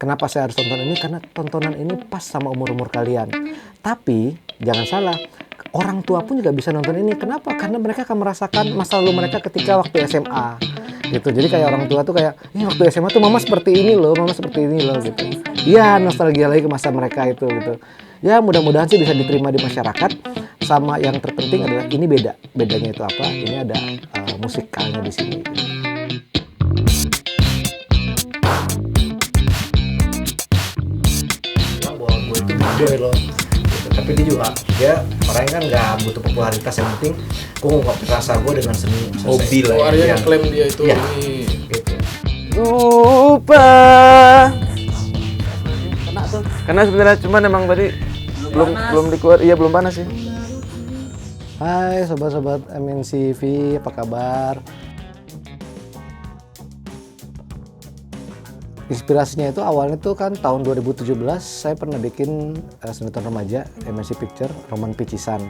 Kenapa saya harus tonton ini? Karena tontonan ini pas sama umur-umur kalian. Tapi jangan salah, orang tua pun juga bisa nonton ini. Kenapa? Karena mereka akan merasakan masa lalu mereka ketika waktu SMA gitu. Jadi kayak orang tua tuh kayak, waktu SMA tuh mama seperti ini loh, mama seperti ini loh gitu. Iya, nostalgia lagi ke masa mereka itu gitu. Ya mudah-mudahan sih bisa diterima di masyarakat. Sama yang terpenting adalah ini bedanya itu apa? Ini ada musikalnya di sini. Enjoy loh gitu. Tapi dia orang kan nggak butuh popularitas, yang penting gue ngungkapin rasa gue dengan seni hobi lah ya. Arya ngeklaim dia itu ya, ini gitu. Lupa karena sebenarnya cuman emang tadi belum dikeluar, iya belum panas sih. Hai sobat-sobat MNCV, apa kabar? Inspirasinya itu awalnya tuh kan tahun 2017 saya pernah bikin sinetron remaja MNC Picture Roman Picisan.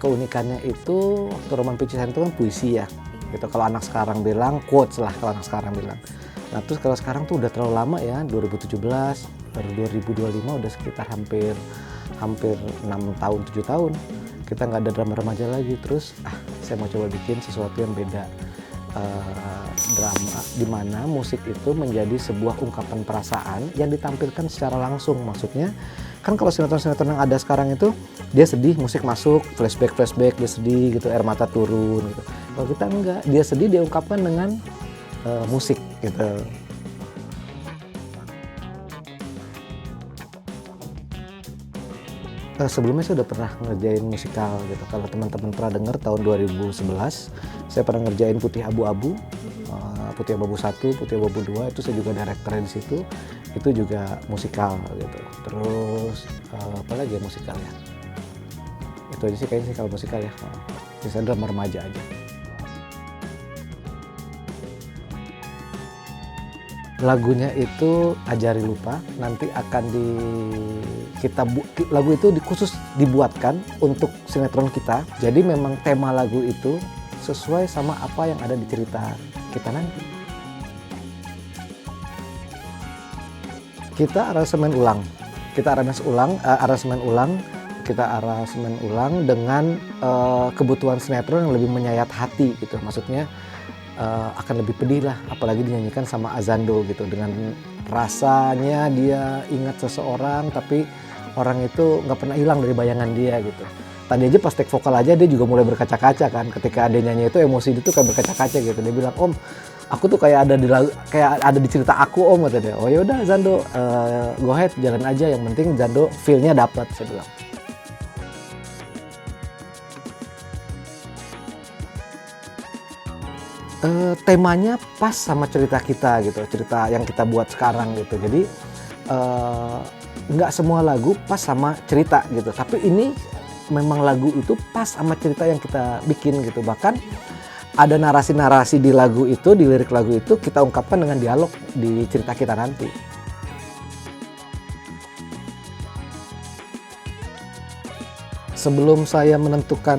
Keunikannya itu waktu Roman Picisan itu kan puisi ya, gitu. Kalau anak sekarang bilang quotes lah, kalau anak sekarang bilang. Nah terus kalau sekarang tuh udah terlalu lama ya, 2017 baru 2025 udah sekitar hampir 6 tahun 7 tahun kita nggak ada drama remaja lagi. Terus saya mau coba bikin sesuatu yang beda. Drama di mana musik itu menjadi sebuah ungkapan perasaan yang ditampilkan secara langsung. Maksudnya kan kalau sinetron-sinetron yang ada sekarang itu dia sedih, musik masuk, flashback dia sedih gitu, air mata turun gitu. Kalau kita enggak, dia sedih dia ungkapkan dengan musik gitu. Sebelumnya saya udah pernah ngerjain musikal gitu. Kalau teman-teman pernah dengar tahun 2011 saya pernah ngerjain Putih Abu-Abu, Putih Abu-Abu 1, Putih Abu-Abu 2, itu saya juga direkturnya di situ. Itu juga musikal gitu. Terus apa lagi ya musikal ya? Itu aja sih kayaknya sih kalau musikal ya. Sisa drama remaja aja. Lagunya itu Ajari Lupa, nanti akan lagu itu khusus dibuatkan untuk sinetron kita. Jadi memang tema lagu itu sesuai sama apa yang ada di cerita kita nanti. Kita aransemen ulang dengan kebutuhan sinetron yang lebih menyayat hati gitu. Maksudnya akan lebih pedih lah, apalagi dinyanyikan sama Azando gitu, dengan rasanya dia ingat seseorang tapi orang itu nggak pernah hilang dari bayangan dia gitu. Tadi aja pas take vokal aja dia juga mulai berkaca-kaca kan, ketika dia nyanyi itu emosi dia tuh kayak berkaca-kaca gitu. Dia bilang, "Om, aku tuh kayak ada di cerita aku Om," kata dia. "Oh ya udah Zando, go ahead, jalan aja, yang penting Zando feel-nya dapat," saya bilang. Temanya pas sama cerita kita gitu, cerita yang kita buat sekarang gitu. Jadi nggak semua lagu pas sama cerita gitu, tapi ini memang lagu itu pas sama cerita yang kita bikin gitu. Bahkan ada narasi-narasi di lagu itu, di lirik lagu itu kita ungkapkan dengan dialog di cerita kita nanti. Sebelum saya menentukan,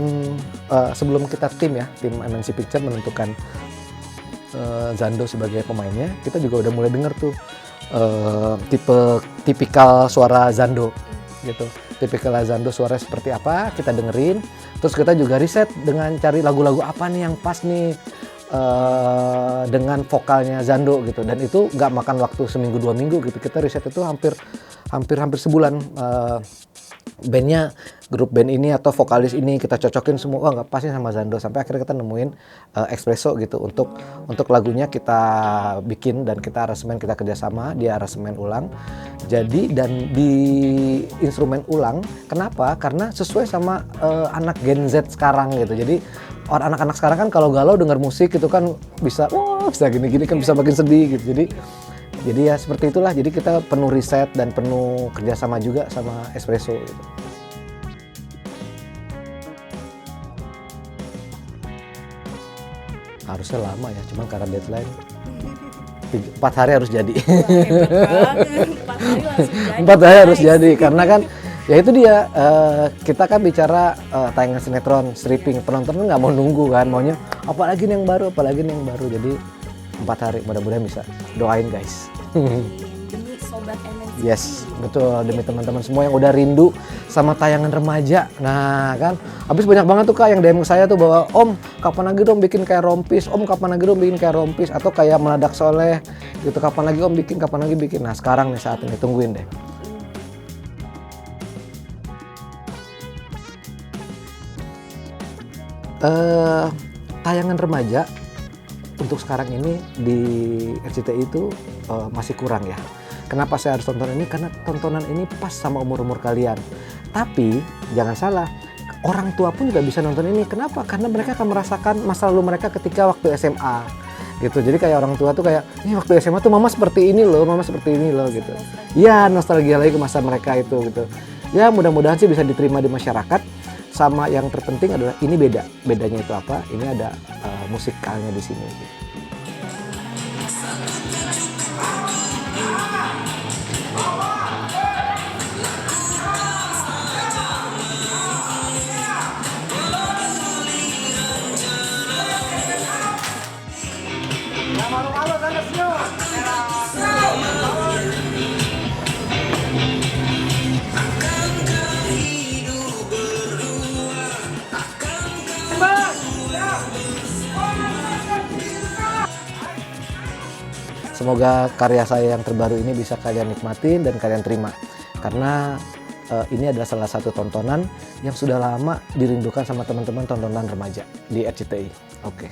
sebelum kita tim MNC Picture menentukan Zando sebagai pemainnya, kita juga udah mulai denger tuh tipikal suara Zando gitu. Tipikal Zando suara seperti apa, kita dengerin. Terus kita juga riset dengan cari lagu-lagu apa nih yang pas nih dengan vokalnya Zando gitu. Dan itu nggak makan waktu seminggu 2 minggu gitu. Kita riset itu hampir sebulan. Bandnya, grup band ini atau vokalis ini kita cocokin semua, nggak pasnya sama Zando, sampai akhirnya kita nemuin Espresso gitu untuk lagunya kita bikin dan kita aransemen, kita kerjasama, dia aransemen ulang. Jadi dan di instrumen ulang, kenapa? Karena sesuai sama anak Gen Z sekarang gitu. Jadi anak-anak sekarang kan kalau galau denger musik itu kan bisa gini-gini kan, bisa makin sedih gitu. Jadi ya seperti itulah, jadi kita penuh riset dan penuh kerjasama juga sama Espresso gitu. Harusnya lama ya, cuman karena deadline 4 hari harus jadi. 4 hari harus jadi, karena kan ya itu dia, kita kan bicara tayangan sinetron, stripping, penonton nggak mau nunggu kan, maunya apalagi nih yang baru, jadi 4 hari, mudah-mudahan bisa. Doain guys. Sobat MNC. Yes, betul, demi teman-teman semua yang udah rindu sama tayangan remaja. Nah kan, habis banyak banget tuh Kak yang DM ke saya tuh bahwa Om kapan lagi dong bikin kayak Rompis, Om kapan lagi dong bikin kayak Rompis, atau kayak Meladak Soleh gitu, kapan lagi Om bikin, kapan lagi bikin. Nah sekarang nih saat ini, tungguin deh. Tayangan remaja untuk sekarang ini di RCTI itu masih kurang ya. Kenapa saya harus tonton ini? Karena tontonan ini pas sama umur-umur kalian. Tapi jangan salah, orang tua pun juga bisa nonton ini. Kenapa? Karena mereka akan merasakan masa lalu mereka ketika waktu SMA gitu. Jadi kayak orang tua tuh kayak, ih waktu SMA tuh mama seperti ini loh, mama seperti ini loh gitu. Iya, nostalgia lagi ke masa mereka itu gitu. Ya mudah-mudahan sih bisa diterima di masyarakat. Sama yang terpenting adalah ini beda. Bedanya itu apa? Ini ada musikalnya di sini. Semoga karya saya yang terbaru ini bisa kalian nikmatin dan kalian terima. Karena ini adalah salah satu tontonan yang sudah lama dirindukan sama teman-teman tontonan remaja di RCTI. Oke.